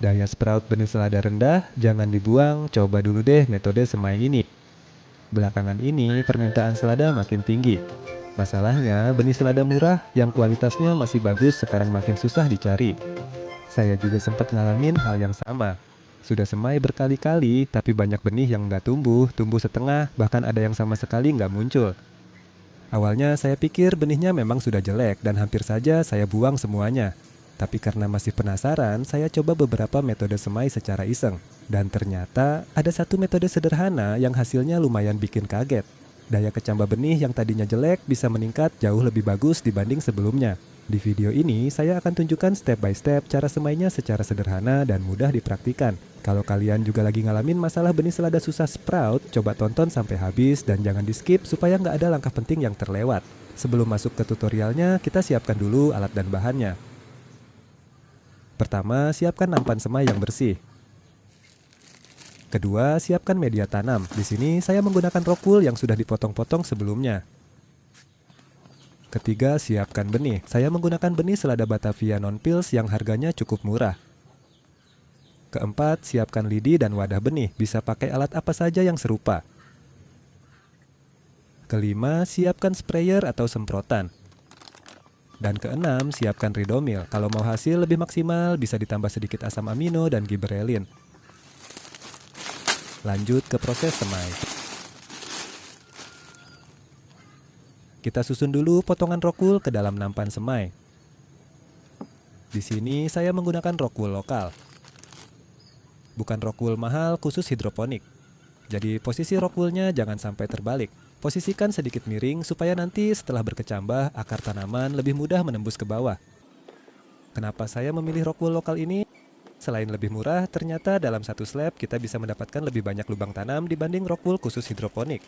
Daya sprout benih selada rendah, jangan dibuang, coba dulu deh metode semai ini. Belakangan ini permintaan selada makin tinggi. Masalahnya, benih selada murah yang kualitasnya masih bagus sekarang makin susah dicari. Saya juga sempat ngalamin hal yang sama. Sudah semai berkali-kali, tapi banyak benih yang nggak tumbuh, tumbuh setengah, bahkan ada yang sama sekali nggak muncul. Awalnya saya pikir benihnya memang sudah jelek dan hampir saja saya buang semuanya. Tapi karena masih penasaran, saya coba beberapa metode semai secara iseng. Dan ternyata ada satu metode sederhana yang hasilnya lumayan bikin kaget. Daya kecambah benih yang tadinya jelek bisa meningkat jauh lebih bagus dibanding sebelumnya. Di video ini, saya akan tunjukkan step by step cara semainya secara sederhana dan mudah dipraktikan. Kalau kalian juga lagi ngalamin masalah benih selada susah sprout, coba tonton sampai habis dan jangan di skip supaya nggak ada langkah penting yang terlewat. Sebelum masuk ke tutorialnya, kita siapkan dulu alat dan bahannya. Pertama, siapkan nampan semai yang bersih. Kedua, siapkan media tanam. Di sini saya menggunakan rock wool yang sudah dipotong-potong sebelumnya. Ketiga, siapkan benih. Saya menggunakan benih selada Batavia non-pills yang harganya cukup murah. Keempat, siapkan lidi dan wadah benih. Bisa pakai alat apa saja yang serupa. Kelima, siapkan sprayer atau semprotan. Dan keenam, siapkan ridomil. Kalau mau hasil lebih maksimal, bisa ditambah sedikit asam amino dan giberelin. Lanjut ke proses semai. Kita susun dulu potongan rock wool ke dalam nampan semai. Di sini saya menggunakan rock wool lokal. Bukan rock wool mahal khusus hidroponik. Jadi posisi rock woolnya jangan sampai terbalik. Posisikan sedikit miring supaya nanti setelah berkecambah akar tanaman lebih mudah menembus ke bawah. Kenapa saya memilih rock wool lokal ini? Selain lebih murah, ternyata dalam satu slab kita bisa mendapatkan lebih banyak lubang tanam dibanding rock wool khusus hidroponik.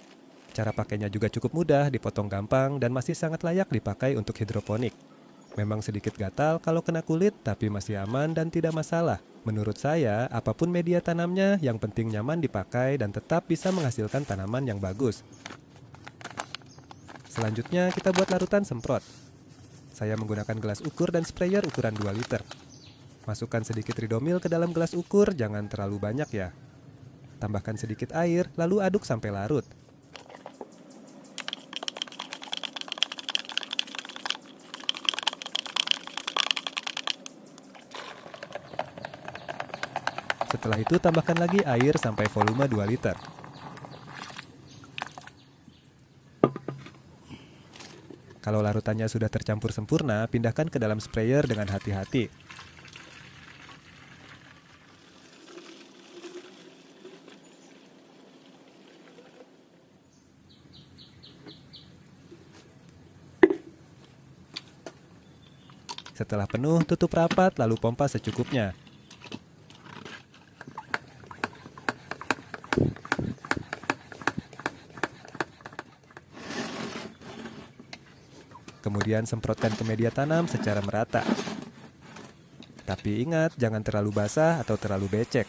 Cara pakainya juga cukup mudah, dipotong gampang, dan masih sangat layak dipakai untuk hidroponik. Memang sedikit gatal kalau kena kulit, tapi masih aman dan tidak masalah. Menurut saya, apapun media tanamnya, yang penting nyaman dipakai dan tetap bisa menghasilkan tanaman yang bagus. Selanjutnya, kita buat larutan semprot. Saya menggunakan gelas ukur dan sprayer ukuran 2 liter. Masukkan sedikit ridomil ke dalam gelas ukur, jangan terlalu banyak ya. Tambahkan sedikit air, lalu aduk sampai larut. Setelah itu tambahkan lagi air sampai volume 2 liter. Kalau larutannya sudah tercampur sempurna, pindahkan ke dalam sprayer dengan hati-hati. Setelah penuh, tutup rapat lalu pompa secukupnya. Kemudian semprotkan ke media tanam secara merata. Tapi ingat, jangan terlalu basah atau terlalu becek.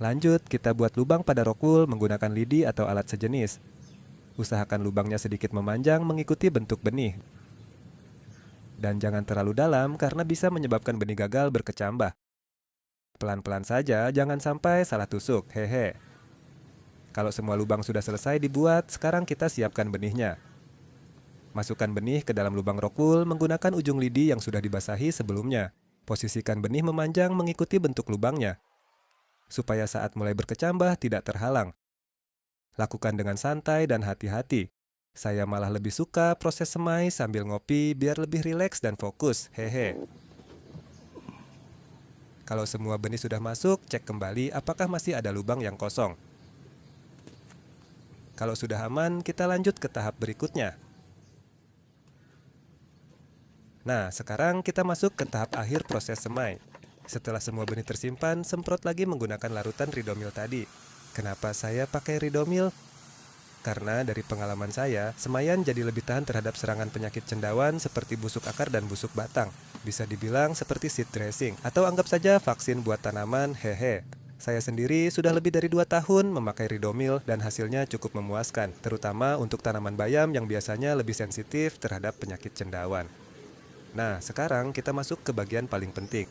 Lanjut, kita buat lubang pada rock wool menggunakan lidi atau alat sejenis. Usahakan lubangnya sedikit memanjang mengikuti bentuk benih. Dan jangan terlalu dalam karena bisa menyebabkan benih gagal berkecambah. Pelan-pelan saja, jangan sampai salah tusuk, hehe. Kalau semua lubang sudah selesai dibuat, sekarang kita siapkan benihnya. Masukkan benih ke dalam lubang rock wool menggunakan ujung lidi yang sudah dibasahi sebelumnya. Posisikan benih memanjang mengikuti bentuk lubangnya, supaya saat mulai berkecambah tidak terhalang. Lakukan dengan santai dan hati-hati. Saya malah lebih suka proses semai sambil ngopi biar lebih rileks dan fokus, hehe. Kalau semua benih sudah masuk, cek kembali apakah masih ada lubang yang kosong. Kalau sudah aman, kita lanjut ke tahap berikutnya. Nah, sekarang kita masuk ke tahap akhir proses semai. Setelah semua benih tersimpan, semprot lagi menggunakan larutan ridomil tadi. Kenapa saya pakai ridomil? Karena dari pengalaman saya, semaian jadi lebih tahan terhadap serangan penyakit cendawan seperti busuk akar dan busuk batang. Bisa dibilang seperti seed dressing, atau anggap saja vaksin buat tanaman, hehe. Saya sendiri sudah lebih dari 2 tahun memakai Ridomil dan hasilnya cukup memuaskan, terutama untuk tanaman bayam yang biasanya lebih sensitif terhadap penyakit cendawan. Nah, sekarang kita masuk ke bagian paling penting.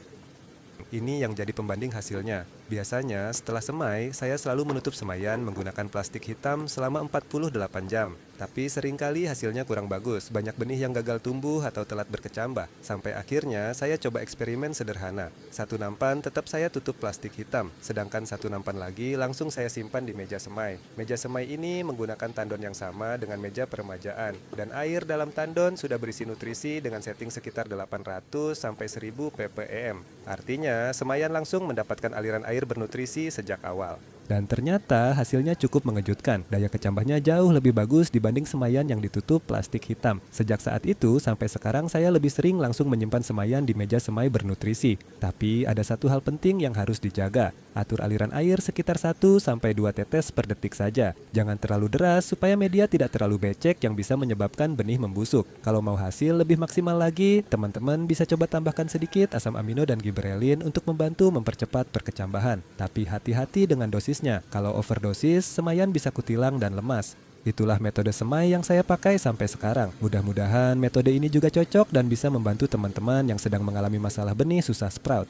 Ini yang jadi pembanding hasilnya. Biasanya setelah semai, saya selalu menutup semaian menggunakan plastik hitam selama 48 jam. Tapi seringkali hasilnya kurang bagus, banyak benih yang gagal tumbuh atau telat berkecambah. Sampai akhirnya saya coba eksperimen sederhana. Satu nampan tetap saya tutup plastik hitam, sedangkan satu nampan lagi langsung saya simpan di meja semai. Meja semai ini menggunakan tandon yang sama dengan meja peremajaan, dan air dalam tandon sudah berisi nutrisi dengan setting sekitar 800 sampai 1000 ppm. Artinya, semaian langsung mendapatkan aliran air bernutrisi sejak awal. Dan ternyata hasilnya cukup mengejutkan. Daya kecambahnya jauh lebih bagus dibanding semaian yang ditutup plastik hitam. Sejak saat itu sampai sekarang saya lebih sering langsung menyimpan semaian di meja semai bernutrisi. Tapi ada satu hal penting yang harus dijaga. Atur aliran air sekitar 1 sampai 2 tetes per detik saja. Jangan terlalu deras supaya media tidak terlalu becek yang bisa menyebabkan benih membusuk. Kalau mau hasil lebih maksimal lagi, teman-teman bisa coba tambahkan sedikit asam amino dan giberelin untuk membantu mempercepat perkecambahan. Tapi hati-hati dengan dosisnya. Kalau overdosis, semaian bisa kutilang dan lemas. Itulah metode semai yang saya pakai sampai sekarang. Mudah-mudahan metode ini juga cocok dan bisa membantu teman-teman yang sedang mengalami masalah benih susah sprout.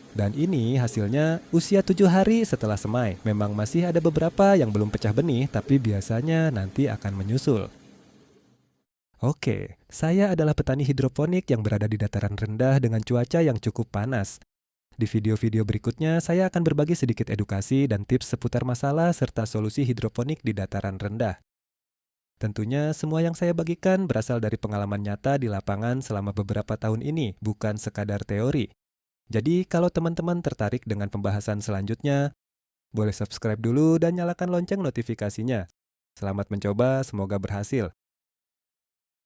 Dan ini hasilnya usia 7 hari setelah semai. Memang masih ada beberapa yang belum pecah benih, tapi biasanya nanti akan menyusul. Oke, saya adalah petani hidroponik yang berada di dataran rendah dengan cuaca yang cukup panas. Di video-video berikutnya, saya akan berbagi sedikit edukasi dan tips seputar masalah serta solusi hidroponik di dataran rendah. Tentunya semua yang saya bagikan berasal dari pengalaman nyata di lapangan selama beberapa tahun ini, bukan sekadar teori. Jadi kalau teman-teman tertarik dengan pembahasan selanjutnya, boleh subscribe dulu dan nyalakan lonceng notifikasinya. Selamat mencoba, semoga berhasil.